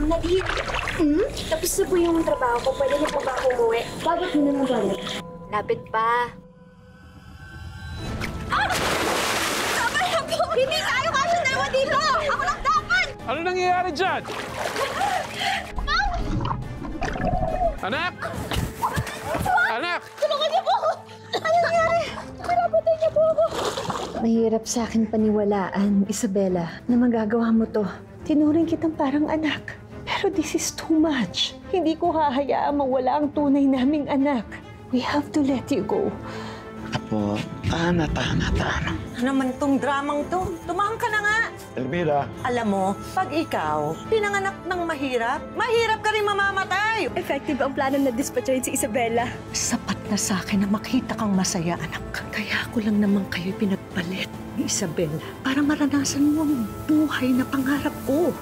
Ma'am Nadine. Tapos na po yung trabaho ko. Pwede na po ba ako umuwi? Bakit hindi naman balik? Lapit pa. Tama na po! Hindi tayo kasi dalawa dito! Ako lang dapat! Ano nangyayari dyan? Ma'am! Anak! Anak! Tulungan niyo po ako! Ano nangyari? Pinapatay niyo po ako! Mahirap sa akin paniwalaan, Isabela, na magagawa mo to. Tinuring kitang parang anak. Pero this is too much. Hindi ko hahayaan mawala ang tunay naming anak. We have to let you go. Apo, tama. Ano naman tong dramang to? Tumahang ka na nga. Elvira. Alam mo, pag ikaw, pinanganak ng mahirap, mahirap ka rin mamamatay. Effective ang plano na dispatcherin si Isabela. Sapat na sa akin na makita kang masaya, anak. Kaya ko lang naman kayo pinagpalit ni Isabela para maranasan mo ang buhay na pangarap ko.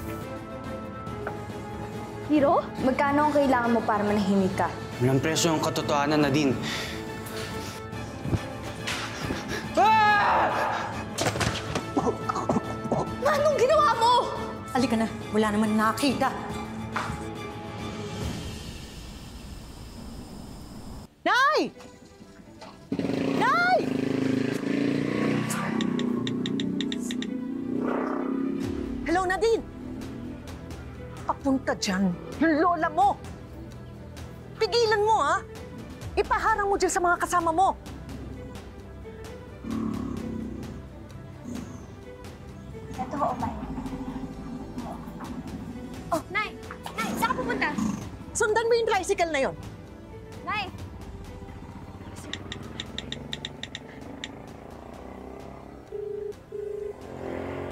Hiro, magkano ang kailangan mo para manahimik ka? Walang preso yung katotohanan, Nadine. Anong ginawa mo? Halika na, wala naman nakita. Nay! Nay! Hello, Nadine. Papunta dyan, yung lola mo. Pigilan mo, ha? Ipaharang mo dyan sa mga kasama mo. Ito ho, Nay. Oh, Nay! Nay, saan ka pupunta? Sundan mo yung tricycle na yon. Nay!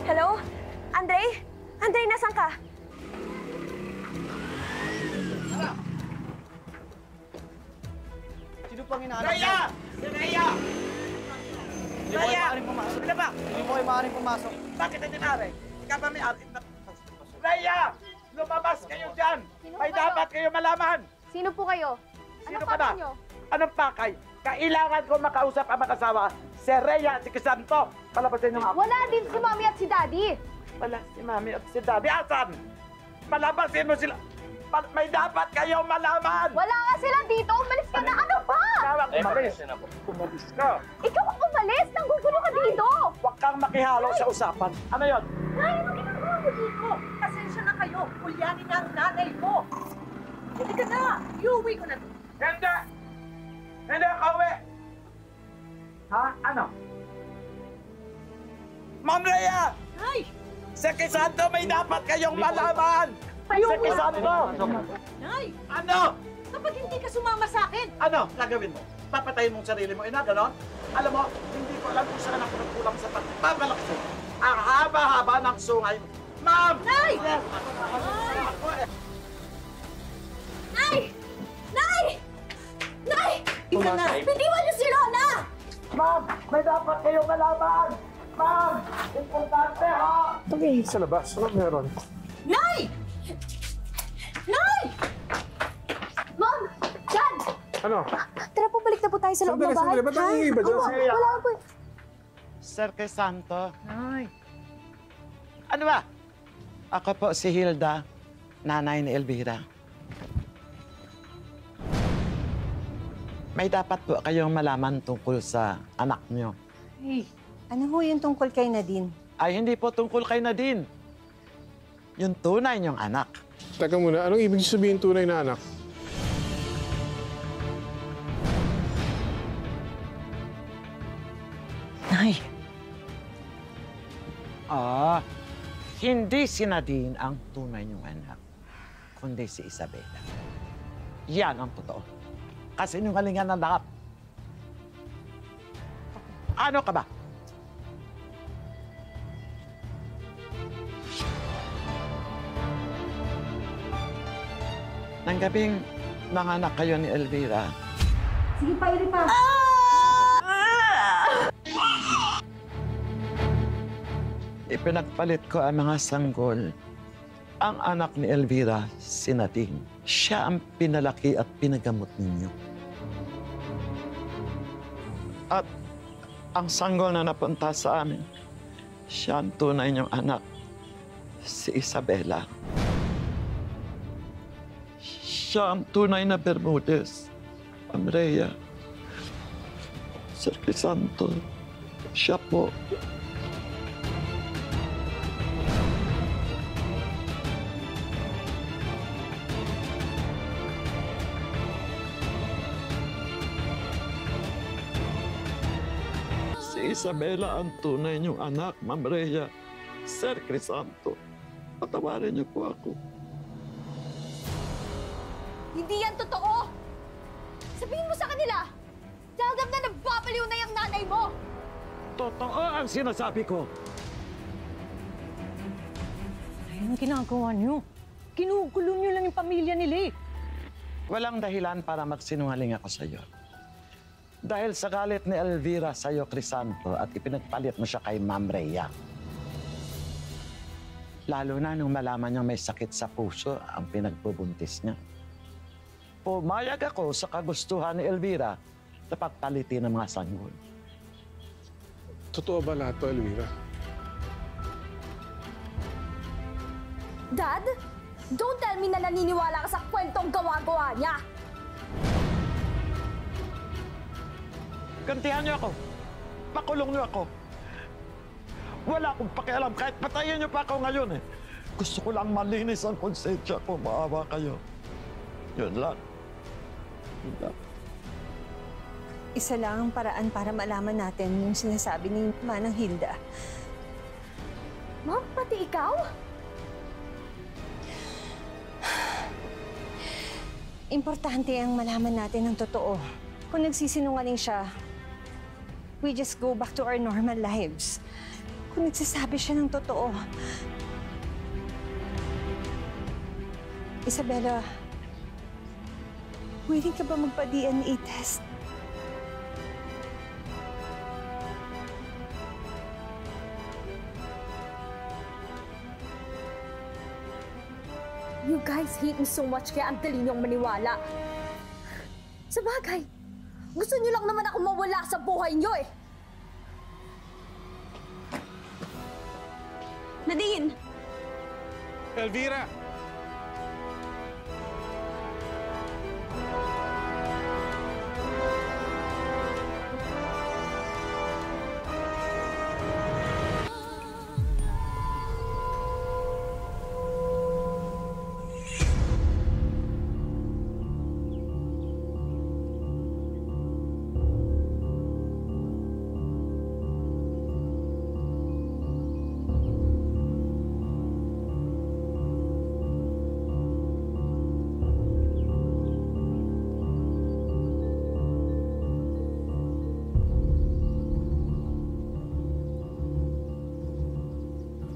Hello? Andre? Andre, nasan ka? Sino pang hinahanap? Raya! Si Raya! Raya! Ano ba? Hindi mo kayo maaaring pumasok. Bakit hindi maaari? Ikaw ba may ari? Raya! Lumabas kayo dyan! May dapat kayo malaman! Sino po kayo? Sino ka ba? Anong pakay? Kailangan ko makausap ang mag-asawa. Si Rhea at si Crisanto. Palabasin niyo nga. Wala din si Mami at si Daddy. Wala si Mami at si Daddy. Asan? Palabasin mo sila. May dapat kayo malaman! Wala nga sila dito. Umalis ka na. Ano ba? Tawag, umalis. Umalis ka. Ikaw ang umalis. Nanggugulo ka dito. Huwag kang makihalo sa usapan. Ano yon? Nay, ano ginagawa mo dito? Pasensya na kayo. Kulyanin na ang nanay ko. Hindi ka na. Iuwi ko na. Hindi! Hindi ako uwi! Ha? Ano? Ma'am Rhea! Nay! Sa Crisanto may dapat kayong malaman! Sa Crisanto! Nay! Ano? Kapag hindi ka sumama sa akin, Ano? Gagawin mo? Papatayin mong sarili mo, ina, ganon? Alam mo, hindi ko alam kung saan ako nagkulang sa pagbabalakso. Ang haba-haba ng sungay mo. Ma'am! Nay! Yes. Nay! Nay! Nay! ika na. Bitiwan niyo si Rona! Ma'am! May dapat kayong malaman! Ma'am! Importante, ha? Tumingin sa labas. Ano meron? Nay! Nay! Ma'am! Dad! Ano? Tara po, balik na po tayo sa loob ng bahay. Sandali. Ba't ang iiba dyan? Oo, wala po. Sir Crisanto. Ay. Ano ba? Ako po si Hilda, nanay ni Elvira. May dapat po kayong malaman tungkol sa anak niyo. Hey, ano ho yung tungkol kay Nadine? Ay, hindi po tungkol kay Nadine. Yung tunay niyong anak. Teka muna, anong ibig sabihin tunay na anak? Nay! Hindi si Nadine ang tunay niyong anak, kundi si Isabela. Yan ang totoo. Kasi yung kalingan ng lahat. Ano ka ba? Nang gabing nanganak kayo ni Elvira. Sige pa, iri pa. Ipinagpalit ko ang mga sanggol. Ang anak ni Elvira, si Nadine. Siya ang pinalaki at pinagamot ninyo. At ang sanggol na napunta sa amin, siya ang tunay niyong anak, si Isabela. Siya ang tunay na Bermudez. Ma'am Rhea. Sir Crisanto. Siya po. Si Isabela ang tunay niyong anak, Ma'am Rhea. Sir Crisanto, patawarin niyo po ako. Hindi yan totoo! Sabihin mo sa kanila! Talagang na nagbabaliw na yung nanay mo! Totoo ang sinasabi ko. Anong ginagawa niyo? Ginugulo niyo lang yung pamilya nila eh. Walang dahilan para magsinungaling ako sa iyo. Dahil sa galit ni Elvira sa iyo, Crisanto, at ipinagpalit mo siya kay Ma'am Rhea. Lalo na nung malaman niyang may sakit sa puso ang pinagbubuntis niya. Pumayag ako sa kagustuhan ni Elvira na pagpalitin ng mga sanggol. Totoo ba lahat to, Elvira? Dad, don't tell me na naniniwala ka sa kwentong gawa-gawa niya! Gantihan niyo ako. Pakulong niyo ako. Wala akong pakialam kahit patayin niyo pa ako ngayon eh. Gusto ko lang malinis ang konsensya ko. Maawa kayo. Yun lang. Yun lang. Isa lang ang paraan para malaman natin yung sinasabi ni Manang Hilda. Ma'am, pati ikaw? Importante ang malaman natin ng totoo. Kung nagsisinungaling siya, we just go back to our normal lives. Kung nagsasabi siya ng totoo. Isabela, willing ka ba magpa-DNA test? You guys hate me so much kaya ang dali niyong maniwala. Sa bagay, gusto niyo lang naman ako mawala sa buhay niyo eh. Nadine! Elvira!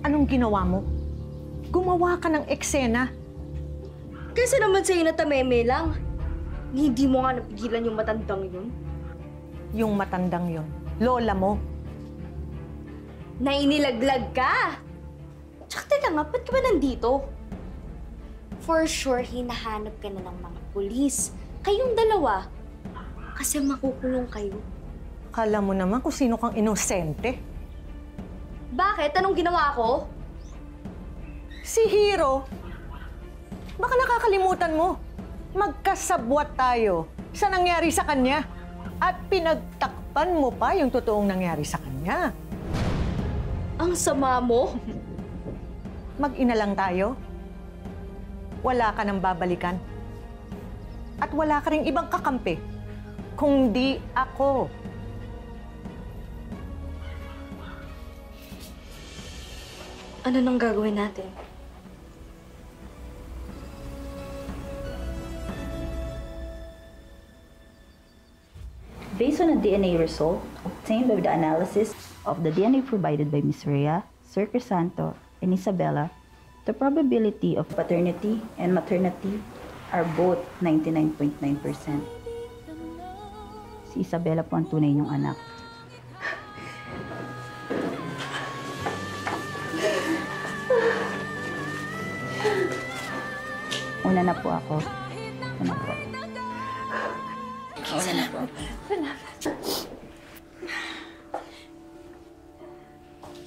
Anong ginawa mo? Gumawa ka ng eksena. Kaysa naman sa'yo na tameme lang. Hindi mo nga napigilan yung matandang yun. Yung matandang yon, lola mo. Nainilaglag ka! Tsaka teka nga, ba't ka ba nandito? For sure, hinahanap ka na ng mga pulis. Kayong dalawa. Kasi makukulong kayo. Kala mo naman kung sino kang inosente. Bakit? Anong ginawa ko? Si Hero, baka nakakalimutan mo. Magkasabwat tayo sa nangyari sa kanya. At pinagtakpan mo pa yung totoong nangyari sa kanya. Ang sama mo? Mag-ina lang tayo. Wala ka nang babalikan. At wala ka ring ibang kakampi. Kung di ako. Ano nang gagawin natin? Based on a DNA result obtained by the analysis of the DNA provided by Ms. Rhea, Sir Crisanto, and Isabela, the probability of paternity and maternity are both 99.9%. Si Isabela po ang tunay niyong anak. Una na po ako. Una po. Una na po ako.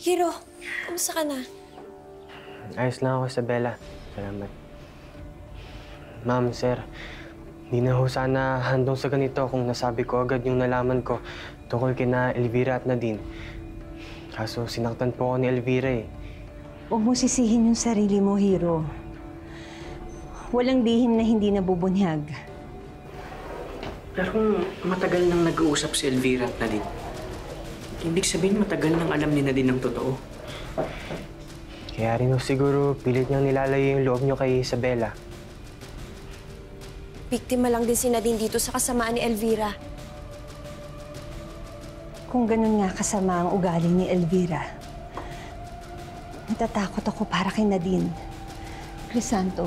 Hero, kumusta ka na? Ayos lang ako, Isabela. Salamat. Ma'am, sir, hindi na ho sana handong sa ganito kung nasabi ko agad yung nalaman ko tungkol kina Elvira at Nadine. Kaso sinaktan po ako ni Elvira eh. Huwag mo sisihin yung sarili mo, Hiro. Walang lihim na hindi nabubunyag. Pero kung matagal nang nag-uusap si Elvira at Nadine, ibig sabihin matagal nang alam ni Nadine ang totoo. Kaya rin ho siguro pilit niyang nilalayo yung loob niyo kay Isabela. Biktima lang din si Nadine dito sa kasamaan ni Elvira. Kung ganun nga kasama ang ugali ni Elvira, natatakot ako para kay Nadine. Crisanto,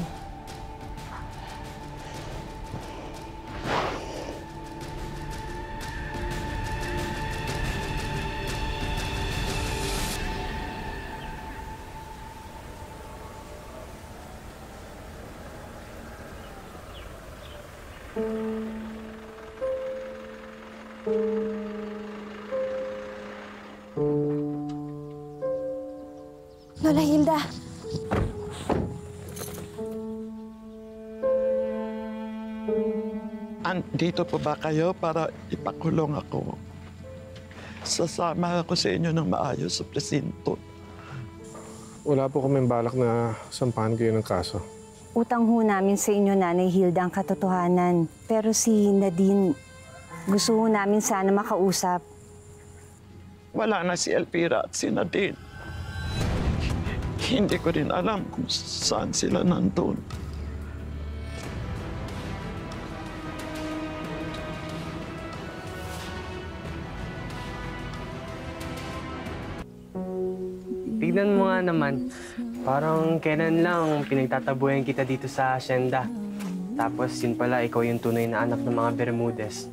Lola Hilda. Andito po ba kayo para ipakulong ako? Sasama ako sa inyo ng maayos sa presinto. Wala po kaming balak na sampahan kayo ng kaso. utang ho namin sa inyo, Nanay Hilda, ang katotohanan. Pero si Nadine, gusto ho namin sana makausap. Wala na si Elvira at si Nadine. Hindi ko rin alam kung saan sila nandun. Tignan mo nga naman, parang kailan lang pinagtatabuyan kita dito sa asyenda. Tapos yun pala, ikaw yung tunay na anak ng mga Bermudez.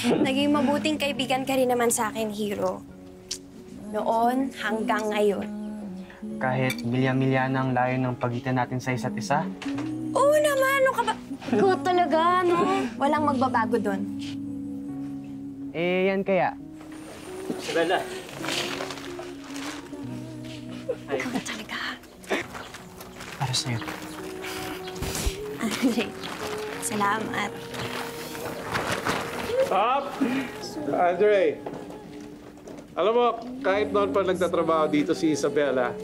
Naging mabuting kaibigan ka rin naman sa akin, Hiro. Noon hanggang ngayon. Kahit milya-milya na ang layo ng pagitan natin sa isa't isa. Oo naman, ano ka ba? Ikaw talaga, no? Walang magbabago doon. Eh, yan kaya. Isabela. Ikaw talaga. Para sa'yo. Andre, salamat. Stop! Andre! Alam mo, kahit noon pa nagtatrabaho dito si Isabela,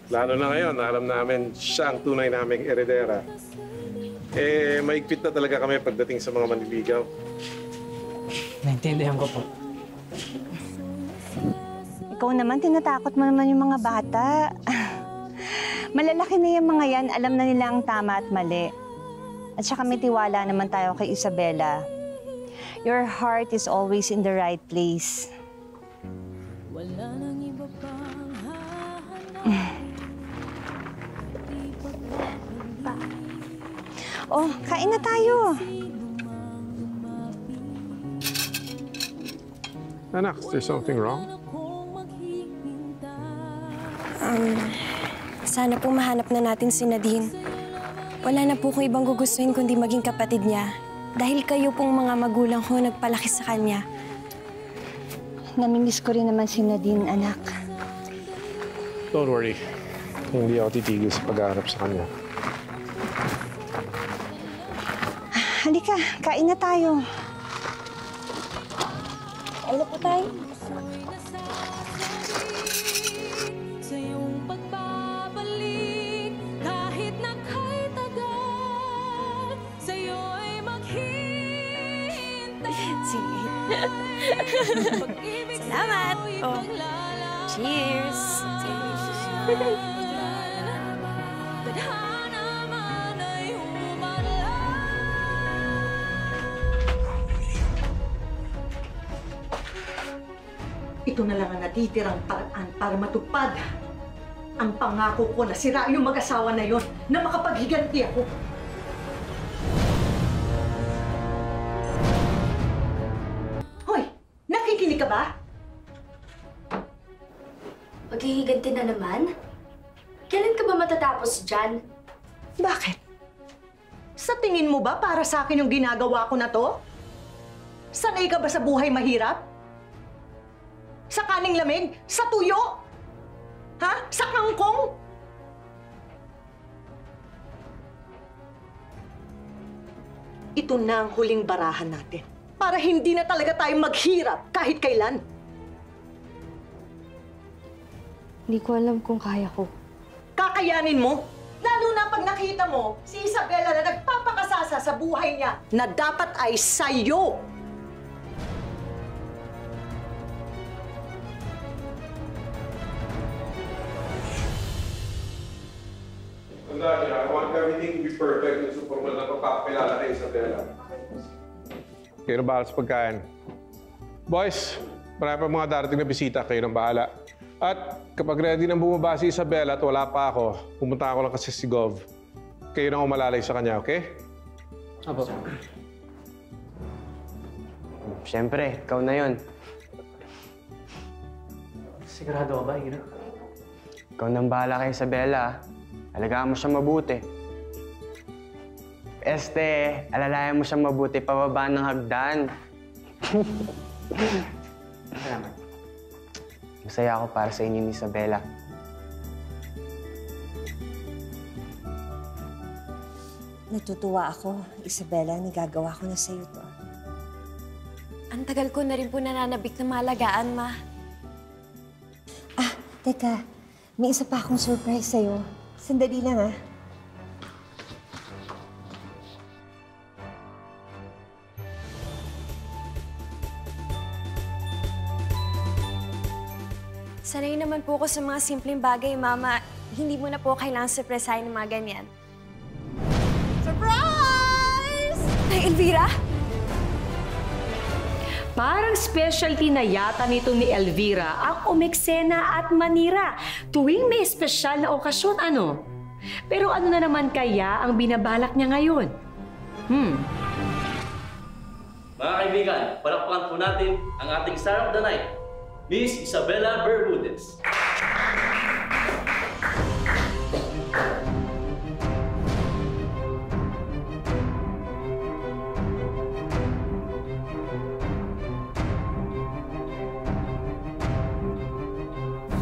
lalo na ngayon, alam namin siya ang tunay naming eredera. Eh, maigpit na talaga kami pagdating sa mga manliligaw. Naintindihan ko po. Ikaw naman, tinatakot mo naman yung mga bata. Malalaki na yung mga yan, alam na nila ang tama at mali. At saka may tiwala naman tayo kay Isabela. Your heart is always in the right place. Oh, kain na tayo. Anak, is there something wrong? Sana po mahanap na natin si Nadine. Wala na po kong ibang gugustuhin kundi maging kapatid niya. Dahil kayo pong mga magulang ko nagpalaki sa kanya. Namimiss ko rin naman si Nadine, anak. Don't worry. Hindi ako titigil sa pag-aarap sa kanya. Halika, kain na tayo. Ano po tayo? Sige. Salamat! Oh. Cheers! Ito na lang ang natitirang paraan para matupad ang pangako ko na sira yung mag-asawa na yon na makapaghiganti ako. Hoy! Nakikinig ka ba? Maghihiganti na naman? Kailan ka ba matatapos dyan? Bakit? Sa tingin mo ba para sa akin yung ginagawa ko na to? Sanay ka ba sa buhay mahirap? Sa kaning lamig? Sa tuyo? Ha? Sa kangkong? ito na ang huling barahan natin. Para hindi na talaga tayo maghirap kahit kailan. Hindi ko alam kung kaya ko. Kakayanin mo. Lalo na pag nakita mo si Isabela na nagpapakasasa sa buhay niya na dapat ay sa'yo. Tandaan niya, I want everything to be perfect yung superman na pagpapakilala kay Isabela. Kayo na bahala sa pagkain. Boys, marami pa mga darating na bisita. Kayo nang bahala. At kapag ready nang bumaba si Isabela at wala pa ako, pumunta ako lang kasi si Gov. Kayo nang umalalay sa kanya, okay? Apo. Siyempre, ikaw na yon. Sigurado ka ba, Hiro? Ikaw nang bahala kay Isabela. Alagaan mo siya mabuti. Alalayan mo siya mabuti pababa ng hagdan. Salamat. Masaya ako para sa inyo ni Isabela. Natutuwa ako, Isabela, nagagawa ko na sa'yo to. Ang tagal ko na rin po nananabik na malagaan, Ma. Ah, teka. May isa pa akong surprise sa'yo. Sandali lang, ah. Sanay naman po ako sa mga simpleng bagay, Mama. Hindi mo na po kailangan surpresahin ng mga ganyan. Surprise! Ay, Elvira? Parang specialty na yata nito ni Elvira ang umeksena at manira tuwing may espesyal na okasyon, ano? Pero ano na naman kaya ang binabalak niya ngayon? Mga kaibigan, palakpakan po natin ang ating star of the night, Miss Isabela Bermudez.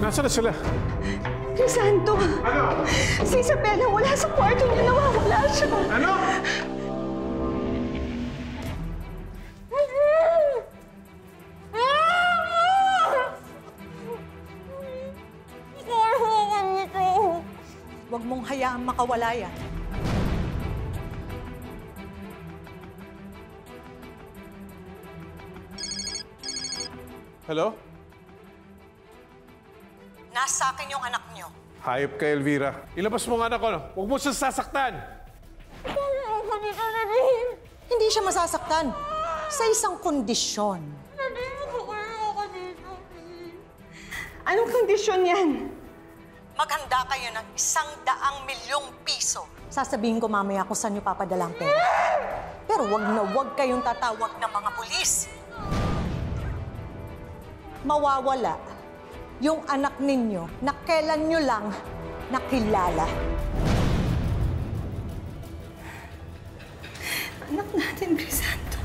Nasaan na sila? Crisanto! Ano? Si Isabela wala sa kwarto niya. Nawawala siya. Ano? Huwag mong hayaang makawala yan. Hello? Nasa akin yung anak niyo. Hayop ka, Elvira. Ilabas mo nga anak ko. Huwag mo siya sasaktan. Hindi siya masasaktan. Sa isang kondisyon. Anong kondisyon yan? Maghanda kayo ng 100,000,000 piso. Sasabihin ko mamaya kung saan niyo papadala ang pera. Pero wag na wag kayong tatawag ng mga pulis. Mawawala yung anak ninyo na kailan nyo lang nakilala. Anak natin, Crisanto.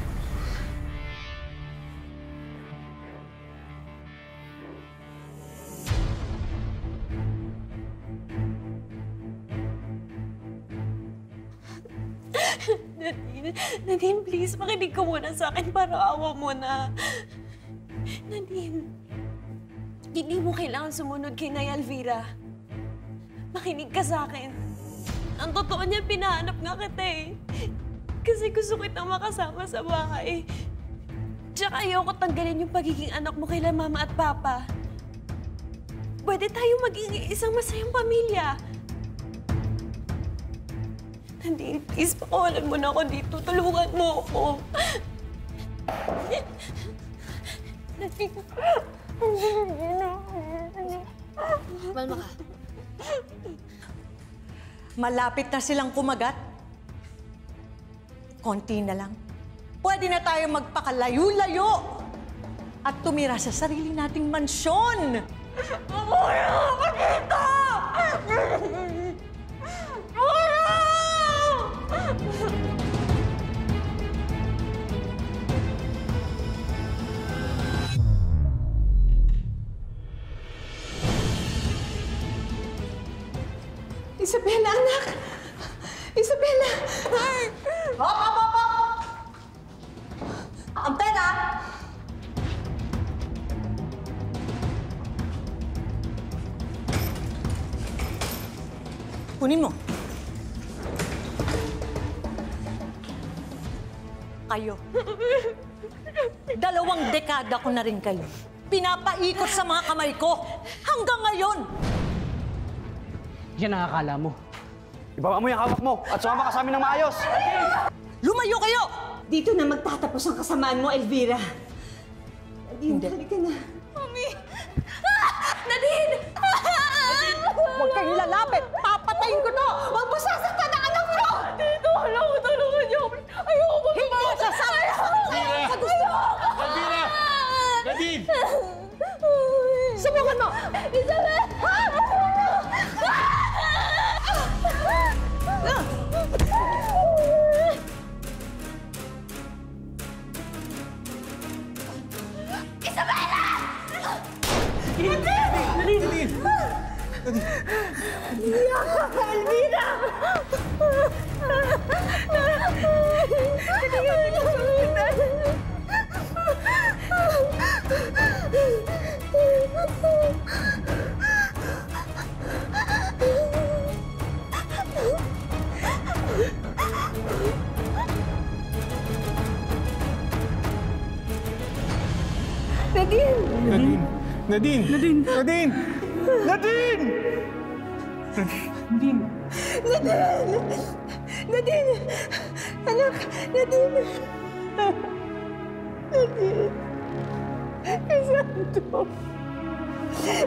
Nadine, please, makinig ka muna sa akin para awa mo na. Nadine, hindi mo kailangan sumunod kay Nay Elvira. Makinig ka sa akin. Ang totoo niya, pinahanap nga kita eh. Kasi gusto kitang makasama sa bahay. Tsaka ayoko tanggalin yung pagiging anak mo kay Mama at Papa. Pwede tayo maging isang masayang pamilya. Nadine, please, pakawalan mo na ako dito. Tulungan mo ako. Nadine. Malma ka. Malapit na silang kumagat. Konti na lang. Pwede na tayo magpakalayo-layo at tumira sa sarili nating mansyon. Umuwi ako dito! Isabela, anak! Isabela! Hop! Kunin mo. Kayo. 2 dekada ko na rin kayo. Pinapaikot sa mga kamay ko. Hanggang ngayon. Yan ang akala mo. Ibaba mo yung hawak mo at sumama ka sa amin ng maayos! Lumayo kayo! Dito na magtatapos ang kasamaan mo, Elvira. Nadine, halika na. Mami! Nadine! Huwag kayong lalapit! Papatayin ko to! Huwag mo sasaktan ang anak ko! Dito, alam ko, tulungan niyo. Ayoko mo Hindi ka sasaktan! Sa gusto mo! Elvira! Nadine! Subukan mo! Isabel! Nadine! Nadine! Nadine! Nadine! Nadine! Anak! Nadine! Nadine! Crisanto!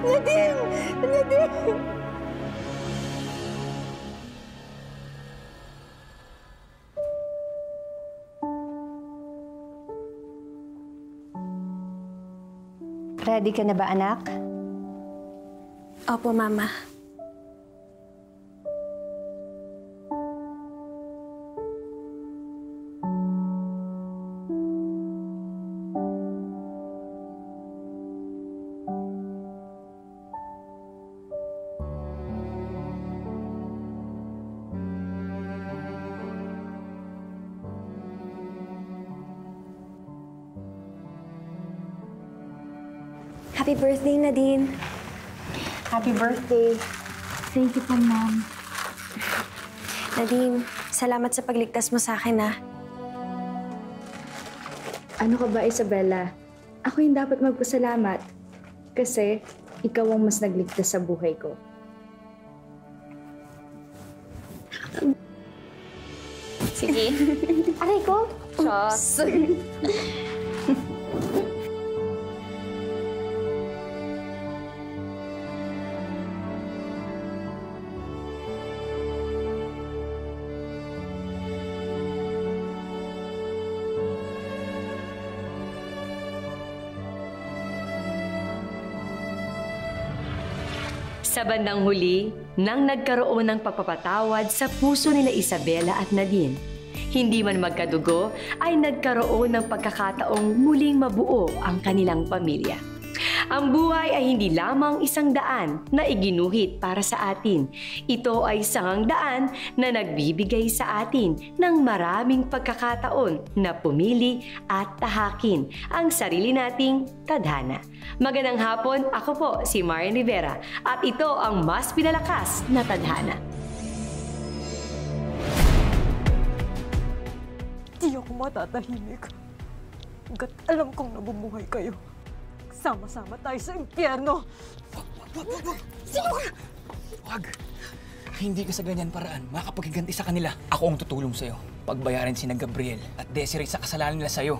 Nadine! Nadine! Ready ka na ba, anak? Opo, Mama. Happy birthday, Nadine. Happy birthday. Thank you po, Mom. Nadine, salamat sa pagligtas mo sa akin, ha? Ano ka ba, Isabela? Ako yung dapat magpasalamat. Kasi ikaw ang mas nagligtas sa buhay ko. Sige. Aray ko. Shot. Sa bandang huli, nang nagkaroon ng pagpapatawad sa puso nila Isabela at Nadine, hindi man magkadugo ay nagkaroon ng pagkakataong muling mabuo ang kanilang pamilya. Ang buhay ay hindi lamang isang daan na iginuhit para sa atin. Ito ay isang daan na nagbibigay sa atin ng maraming pagkakataon na pumili at tahakin ang sarili nating tadhana. Magandang hapon, ako po si Marian Rivera at ito ang mas pinalakas na tadhana. Di ako matatahimik. Hanggat alam kong nabubuhay kayo. Sama-sama tayo sa impyerno. Wag! Hindi ka sa ganyan paraan makapaghiganti sa kanila. Ako ang tutulong sa'yo. Pagbayarin si Gabriel at Desiree sa kasalanan nila sa'yo.